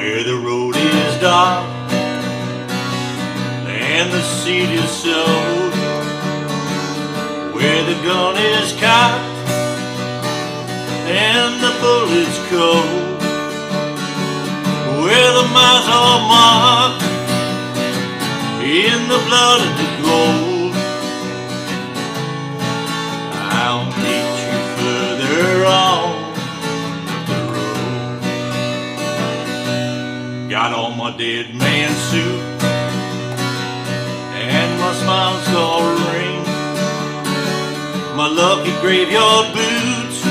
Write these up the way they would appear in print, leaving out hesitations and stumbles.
where the road is dark and the seed is sowed, where the gun is cocked and the bullet's cold, where the miles are marked in the blood and the gold. I'll meet you further on the road. Got on my dead man suit and my smile scar ring, my lucky graveyard boots,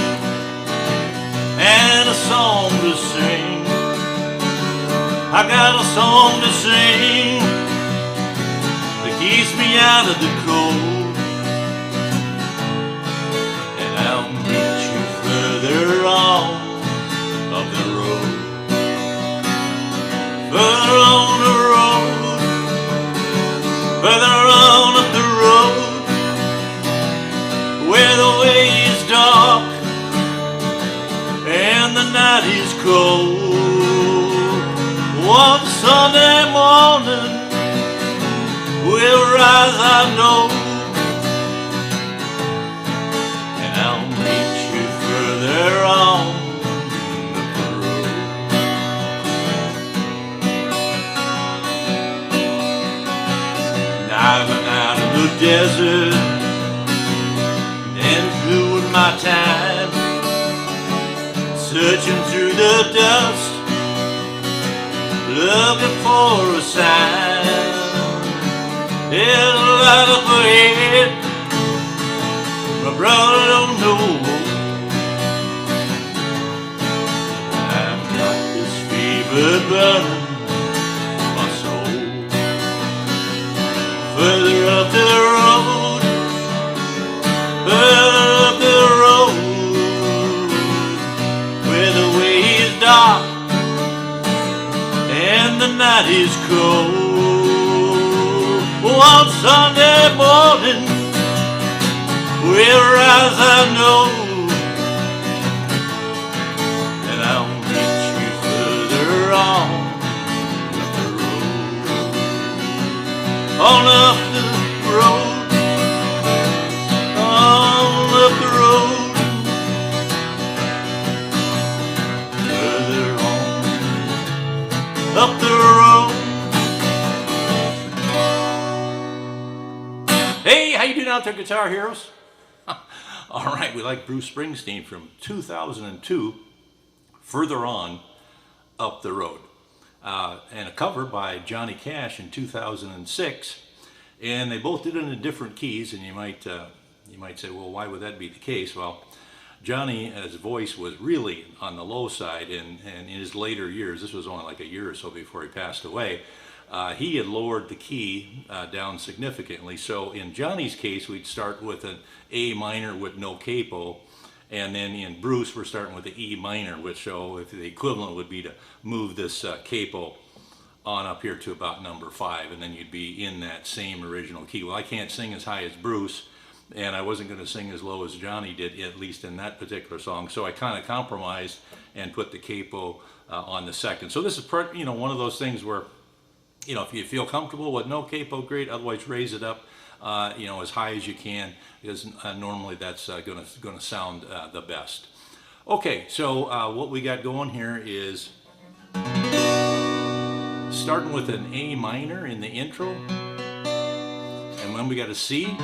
and a song to sing. I got a song to sing that keeps me out of the cold. And I'll meet you further on up the road. Further on the road, further on up the road, where the way is dark and the night is cold. One Sunday morning will rise, I know, and I'll meet you further on the road. I've been out in the desert and doing my time, searching through the dust, looking for a sign. There's a light up ahead, my brother don't know. I've got this fever burning my soul. Further up the road, further up the road, where the way is dark and the night is cold. One Sunday morning will rise, I know, and I'll meet you further on the road. On up the road, on up the road, further on up the road. Hey, how you doing out there, Guitar Heroes? All right, we like Bruce Springsteen from 2002, Further On Up the Road, and a cover by Johnny Cash in 2006. And they both did it in different keys, and you might say, well, why would that be the case? Well, Johnny's voice was really on the low side, and in his later years, this was only like a year or so before he passed away, he had lowered the key down significantly. So in Johnny's case, we'd start with an A minor with no capo, and then in Bruce, we're starting with the E minor, which if the equivalent would be to move this capo on up here to about number 5, and then you'd be in that same original key. Well, I can't sing as high as Bruce, and I wasn't going to sing as low as Johnny did, at least in that particular song. So I kind of compromised and put the capo on the second. So this is one of those things where, if you feel comfortable with no capo, great. Otherwise, raise it up, as high as you can, because normally that's going to sound the best. Okay, so what we got going here is starting with an A minor in the intro, and then we got a C,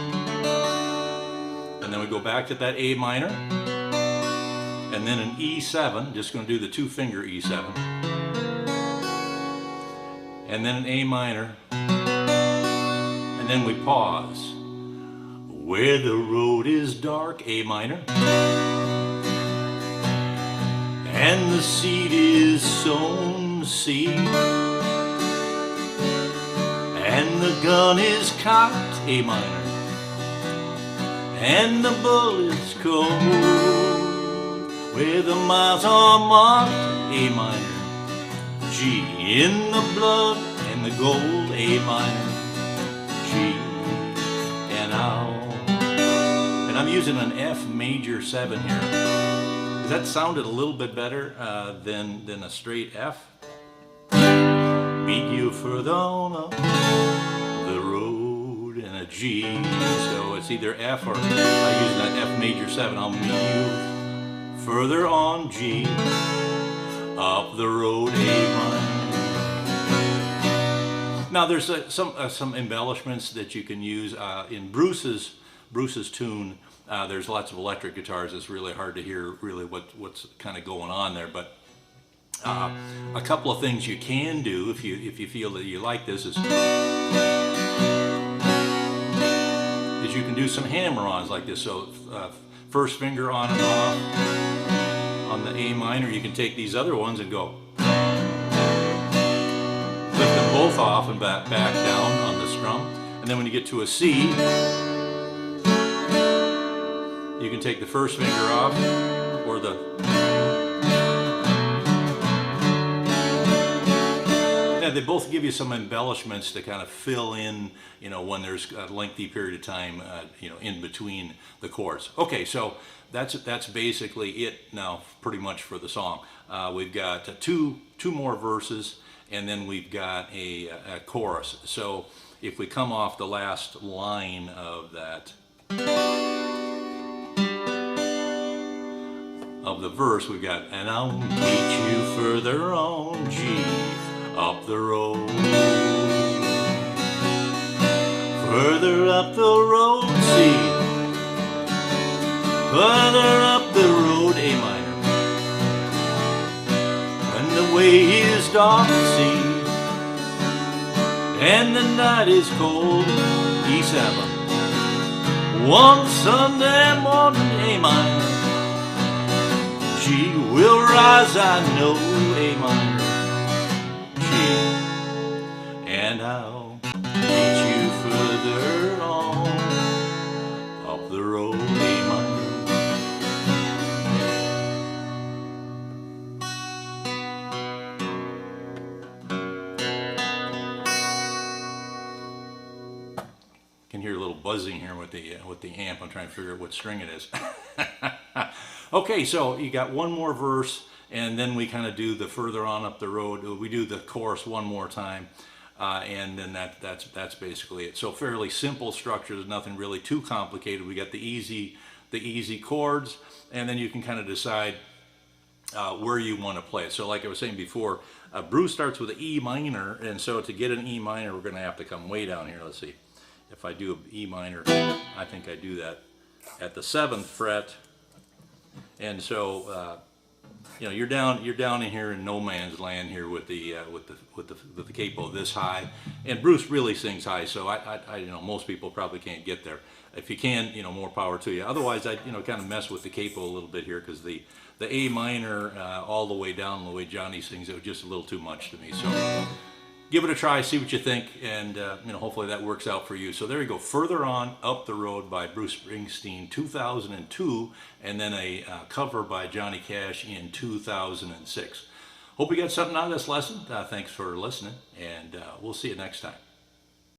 and then we go back to that A minor, and then an E7. Just going to do the 2-finger E7. And then an A minor, and then we pause. Where the road is dark, A minor, and the seed is sown, C, and the gun is cocked, A minor, and the bullet's cold, where the miles are marked, A minor, G in the blood and the gold, A minor, G, and I'm using an F major 7 here. Does that sounded a little bit better than a straight F? beat you further on up the road, and a G. So it's either F or I use that F major 7. I'll meet you further on G, up the road A minor. Now there's some embellishments that you can use in Bruce's tune. There's lots of electric guitars. It's really hard to hear really what's kind of going on there, but a couple of things you can do if you feel that you like this is you can do some hammer-ons like this. So first finger on and off on the A minor. You can take these other ones and go lift them both off and back down on the strum. And then when you get to a C, you can take the first finger off, or they both give you some embellishments to kind of fill in, when there's a lengthy period of time, in between the chords. Okay, so that's basically it now, pretty much for the song. We've got two more verses, and then we've got a chorus. So if we come off the last line of that, of the verse, we've got, and I'll meet you further on G, up the road, further up the road C, further up the road A minor. When the way is dark C, and the night is cold, E7. One Sunday morning A minor, G will rise, I know, A minor, G, and I'll meet you further on, up the road, A minor. Can hear a little buzzing here with the amp. I'm trying to figure out what string it is. Okay, so you got one more verse, and then we kind of do the further on up the road. We do the chorus one more time, and then that's basically it. So fairly simple structure. There's nothing really too complicated. We got the easy chords, and then you can kind of decide where you want to play it. So like I was saying before, Bruce starts with an E minor, and so to get an E minor, we're going to have to come way down here. Let's see. If I do an E minor, I think I do that at the 7th fret. And so, you're down in here in no man's land here with the capo this high, and Bruce really sings high. So I most people probably can't get there. If you can, more power to you. Otherwise, I kind of mess with the capo a little bit here, because the A minor all the way down the way Johnny sings, it was just a little too much to me. So give it a try, see what you think, and hopefully that works out for you. So there you go, Further On Up the Road by Bruce Springsteen, 2002, and then a cover by Johnny Cash in 2006. Hope you got something out of this lesson. Thanks for listening, and we'll see you next time.